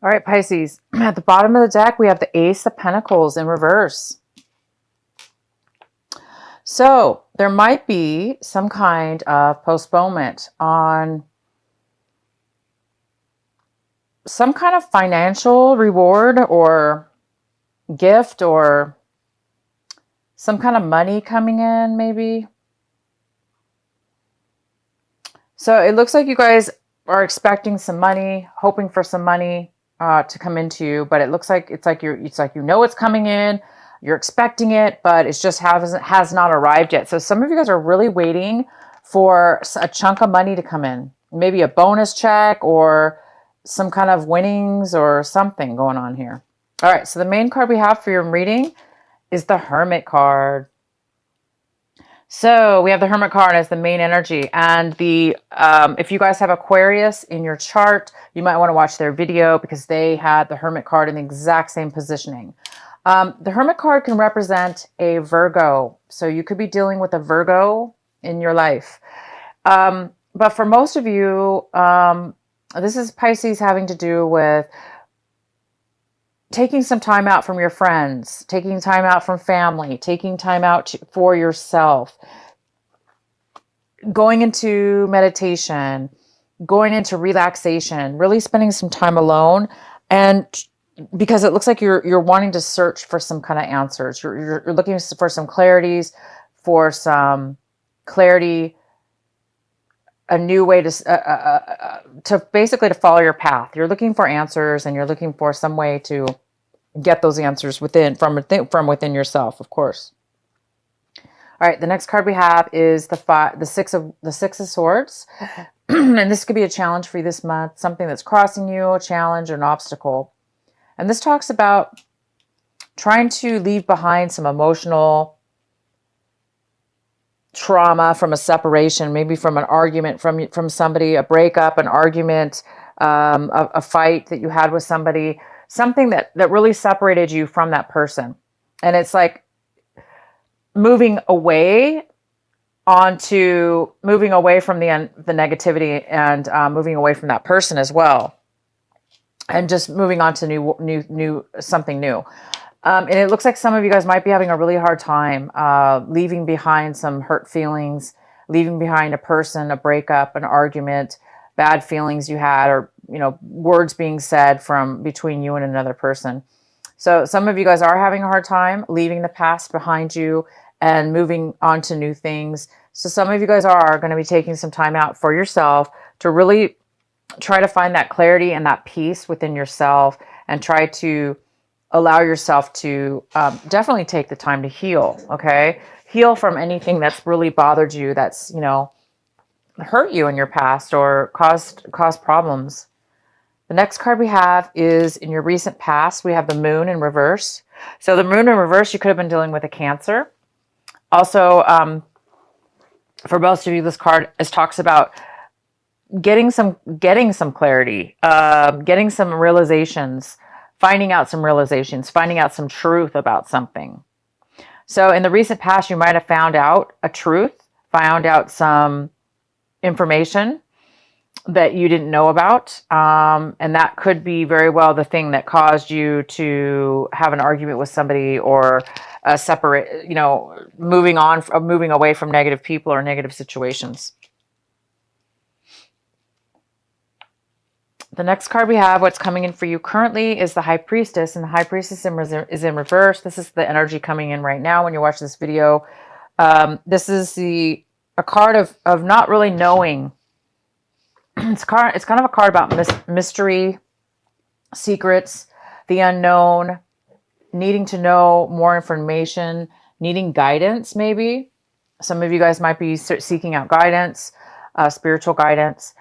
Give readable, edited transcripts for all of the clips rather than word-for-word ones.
All right, Pisces. At the bottom of the deck, we have the Ace of Pentacles in reverse. So there might be some kind of postponement on some kind of financial reward or gift or some kind of money coming in, maybe. So it looks like you guys are expecting some money, hoping for some money to come into you, but it looks like it's like you know it's coming in, you're expecting it, but it just has not arrived yet. So some of you guys are really waiting for a chunk of money to come in, maybe a bonus check or some kind of winnings or something going on here. All right, so the main card we have for your reading is the Hermit card. So we have the Hermit card as the main energy, and the if you guys have Aquarius in your chart, you might want to watch their video because they had the Hermit card in the exact same positioning. The Hermit card can represent a Virgo, so you could be dealing with a Virgo in your life. But for most of you, this is Pisces having to do with taking some time out from your friends, taking time out from family, taking time out for yourself, going into meditation, going into relaxation, really spending some time alone. And because it looks like you're wanting to search for some kind of answers. You're looking for some clarities, for some clarity, a new way to basically to follow your path. You're looking for answers, and you're looking for some way to get those answers from within yourself, of course. All right, the next card we have is the Six of Swords, and this could be a challenge for you this month, something that's crossing you, a challenge, an obstacle. And this talks about trying to leave behind some emotional trauma from a separation, maybe from an argument from somebody, a breakup, an argument, a fight that you had with somebody, something that really separated you from that person. And it's like moving away from the negativity and moving away from that person as well, and just moving on to something new. And it looks like some of you guys might be having a really hard time leaving behind some hurt feelings, leaving behind a person, a breakup, an argument, bad feelings you had, or words being said from between you and another person. So some of you guys are having a hard time leaving the past behind you and moving on to new things. So some of you guys are going to be taking some time out for yourself to really try to find that clarity and that peace within yourself, and try to allow yourself to definitely take the time to heal, okay? Heal from anything that's really bothered you, that's, hurt you in your past or caused problems. The next card we have is in your recent past. We have the Moon in reverse. So the Moon in reverse, you could have been dealing with a Cancer. Also, for most of you, this card talks about getting some clarity, getting some realizations, finding out some truth about something. So in the recent past, you might have found out a truth, found out some information that you didn't know about. And that could be very well the thing that caused you to have an argument with somebody, or moving away from negative people or negative situations. The next card we have, what's coming in for you currently, is the High Priestess, and the High Priestess is in reverse. This is the energy coming in right now when you watch this video. This is a card of not really knowing. It's kind of a card about mystery, secrets, the unknown, needing to know more information, needing guidance maybe. Some of you guys might be seeking out guidance, spiritual guidance.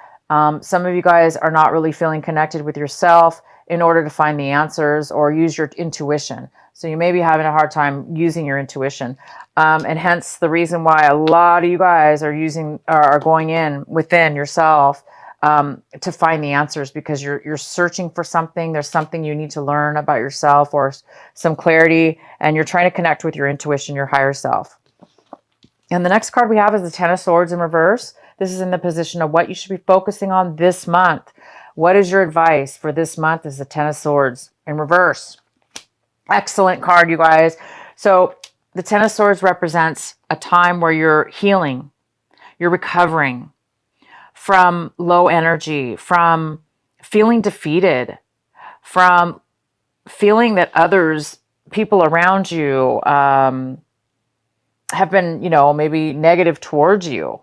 Some of you guys are not really feeling connected with yourself in order to find the answers or use your intuition. So you may be having a hard time using your intuition. And hence the reason why a lot of you guys are going in within yourself to find the answers, because you're searching for something. There's something you need to learn about yourself, or some clarity, and you're trying to connect with your intuition, your higher self. And the next card we have is the Ten of Swords in reverse. This is in the position of what you should be focusing on this month. What is your advice for this month? Is the Ten of Swords in reverse. Excellent card, you guys. So the Ten of Swords represents a time where you're healing, you're recovering from low energy, from feeling defeated, from feeling that people around you, have been, maybe negative towards you.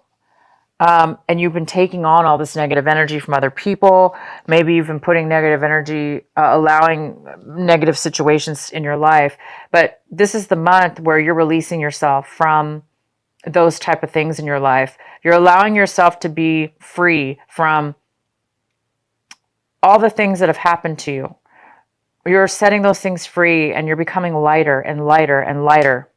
And you've been taking on all this negative energy from other people. Maybe you've been putting negative energy, allowing negative situations in your life. But this is the month where you're releasing yourself from those type of things in your life. You're allowing yourself to be free from all the things that have happened to you. You're setting those things free, and you're becoming lighter and lighter and lighter.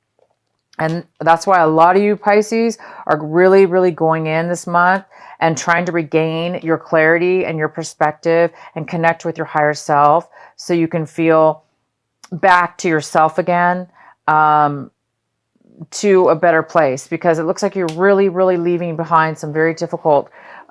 And that's why a lot of you Pisces are really, really going in this month and trying to regain your clarity and your perspective and connect with your higher self so you can feel back to yourself again, to a better place, because it looks like you're really, really leaving behind some very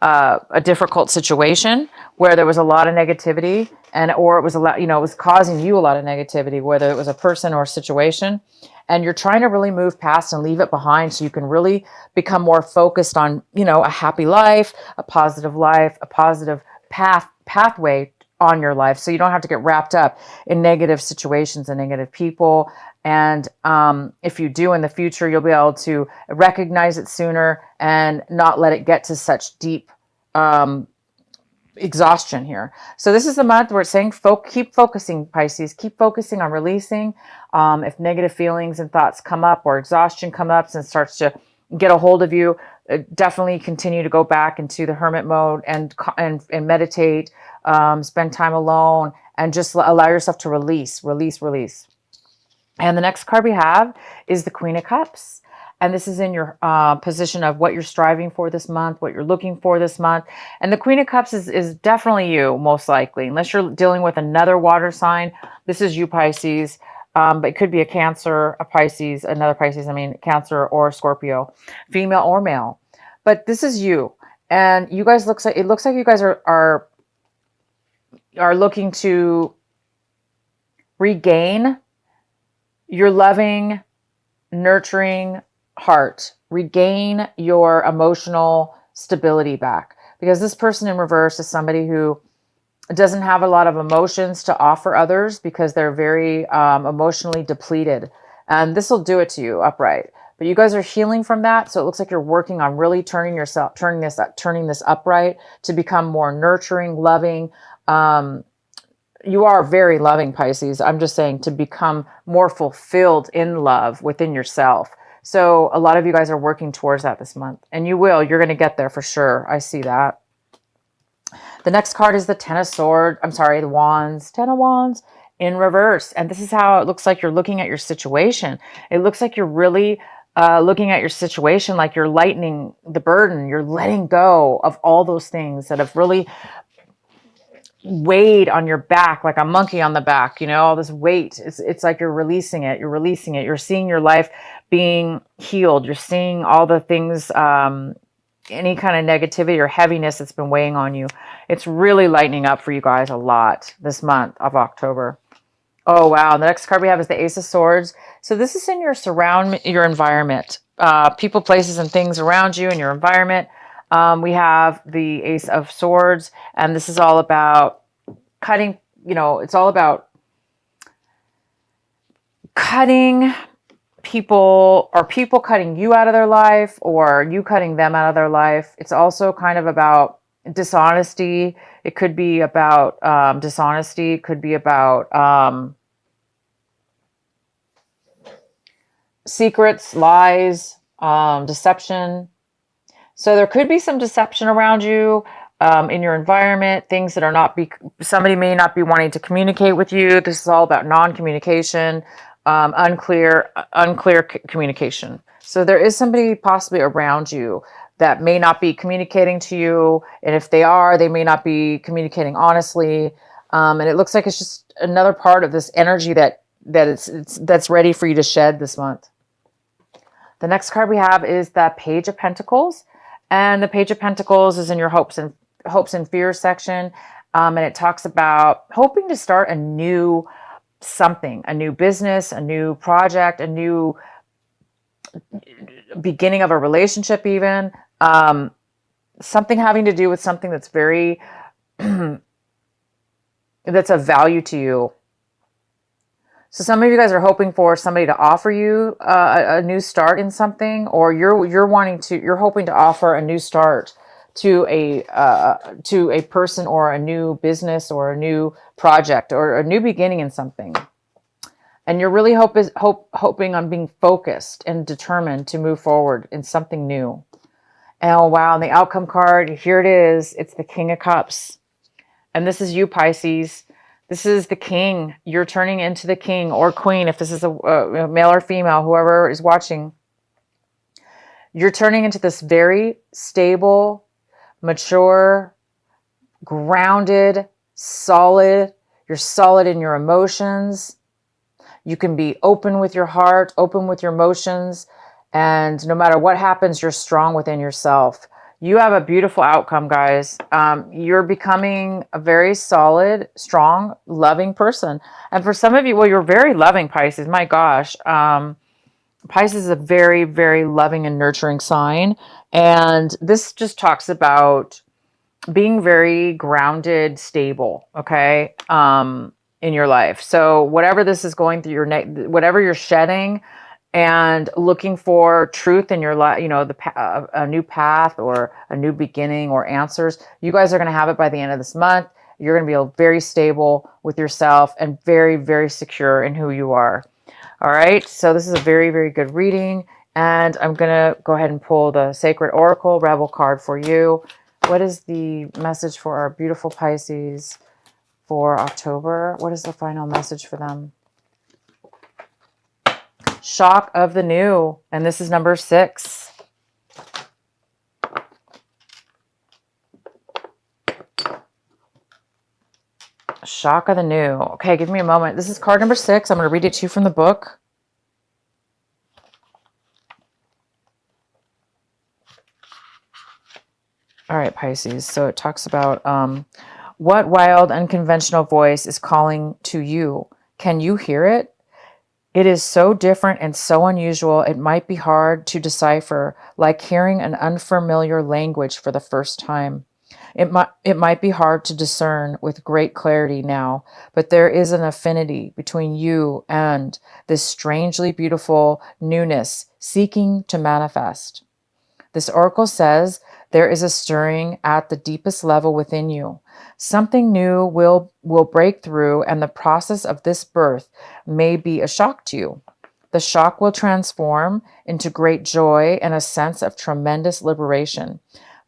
a difficult situation where there was a lot of negativity, or it was it was causing you a lot of negativity, whether it was a person or a situation. And you're trying to really move past and leave it behind so you can really become more focused on, a happy life, a positive pathway on your life. So you don't have to get wrapped up in negative situations and negative people. And if you do in the future, you'll be able to recognize it sooner and not let it get to such deep exhaustion here. So this is the month where it's saying keep focusing, Pisces, keep focusing on releasing. If negative feelings and thoughts come up or exhaustion come up and starts to get a hold of you, definitely continue to go back into the hermit mode and meditate, spend time alone, and just allow yourself to release. And the next card we have is the Queen of Cups. And this is in your position of what you're striving for this month, what you're looking for this month. And the Queen of Cups is definitely you, most likely. Unless you're dealing with another water sign, this is you, Pisces. But it could be a Cancer, a Pisces, another Pisces, Cancer or Scorpio, female or male. But this is you. And you guys it looks like you guys are looking to regain your loving, nurturing heart, regain your emotional stability back, because this person in reverse is somebody who doesn't have a lot of emotions to offer others because they're very emotionally depleted, and this will do it to you upright. But you guys are healing from that, so it looks like you're working on really turning this upright to become more nurturing, loving. You are very loving, Pisces. I'm just saying, to become more fulfilled in love within yourself. So a lot of you guys are working towards that this month, and you will. You're going to get there for sure. I see that. The next card is the the Wands. Ten of Wands in reverse. And this is how it looks like you're looking at your situation. It looks like you're really looking at your situation like you're lightening the burden. You're letting go of all those things that have really weighed on your back, like a monkey on the back, all this weight. It's like you're releasing it. You're seeing your life being healed. You're seeing all the things, any kind of negativity or heaviness that's been weighing on you. It's really lightening up for you guys a lot this month of October. Oh, wow. The next card we have is the Ace of Swords. So this is in your environment, people, places, and things around you in your environment. We have the Ace of Swords, and this is all about cutting, it's all about cutting people, or people cutting you out of their life, or you cutting them out of their life. It's also kind of about dishonesty. It could be about dishonesty. It could be about secrets, lies, deception. So there could be some deception around you in your environment, things that somebody may not be wanting to communicate with you. This is all about non-communication, unclear communication. So there is somebody possibly around you that may not be communicating to you. And if they are, they may not be communicating honestly. And it looks like it's just another part of this energy that's ready for you to shed this month. The next card we have is the Page of Pentacles. And the Page of Pentacles is in your hopes and fears section. And it talks about hoping to start a new something, a new business, a new project, a new beginning of a relationship, even something having to do with something that's very, that's of value to you. So some of you guys are hoping for somebody to offer you a new start in something, or you're hoping to offer a new start to a person, or a new business, or a new project, or a new beginning in something. And you're really hoping on being focused and determined to move forward in something new. Oh wow, and the outcome card, here it is. It's the King of Cups. And this is you, Pisces. This is the king. You're turning into the king or queen, if this is a male or female, whoever is watching. You're turning into this very stable, mature, grounded, solid. You're solid in your emotions. You can be open with your heart, open with your emotions. And no matter what happens, you're strong within yourself. You have a beautiful outcome, guys. You're becoming a very solid, strong, loving person. And for some of you, well, you're very loving, Pisces. My gosh. Pisces is a very, very loving and nurturing sign. And this just talks about being very grounded, stable, okay, in your life. So whatever this is going through whatever you're shedding, and looking for truth in your life, a new path or a new beginning or answers, you guys are going to have it by the end of this month. You're going to be very stable with yourself and very, very secure in who you are. All right. So this is a very, very good reading. And I'm going to go ahead and pull the Sacred Oracle Rebel card for you. What is the message for our beautiful Pisces for October? What is the final message for them? Shock of the new. And this is number 6. Shock of the new. Okay, give me a moment. This is card number 6. I'm going to read it to you from the book. All right, Pisces. So it talks about what wild, unconventional voice is calling to you? Can you hear it? It is so different and so unusual, it might be hard to decipher, like hearing an unfamiliar language for the first time. It might be hard to discern with great clarity now, but there is an affinity between you and this strangely beautiful newness seeking to manifest. This oracle says there is a stirring at the deepest level within you. Something new will break through, and the process of this birth may be a shock to you. The shock will transform into great joy and a sense of tremendous liberation.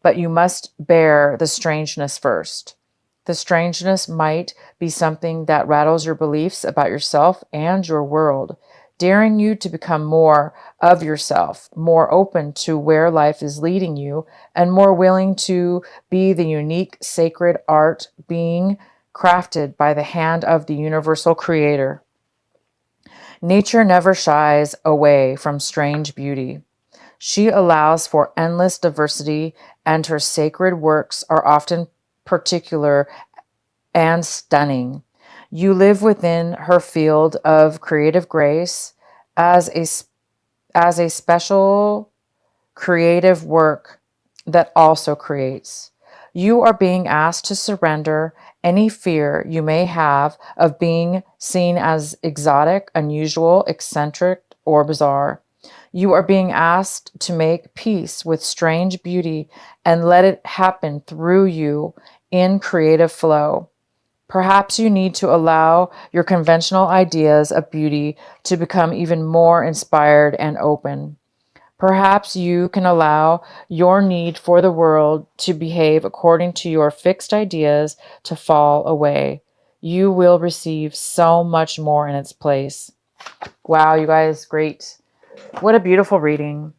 But you must bear the strangeness first. The strangeness might be something that rattles your beliefs about yourself and your world, daring you to become more of yourself, more open to where life is leading you, and more willing to be the unique sacred art being crafted by the hand of the universal creator. Nature never shies away from strange beauty. She allows for endless diversity, and her sacred works are often particular and stunning. You live within her field of creative grace as a special creative work that also creates. You are being asked to surrender any fear you may have of being seen as exotic, unusual, eccentric, or bizarre. You are being asked to make peace with strange beauty and let it happen through you in creative flow. Perhaps you need to allow your conventional ideas of beauty to become even more inspired and open. Perhaps you can allow your need for the world to behave according to your fixed ideas to fall away. You will receive so much more in its place. Wow, you guys, great. What a beautiful reading.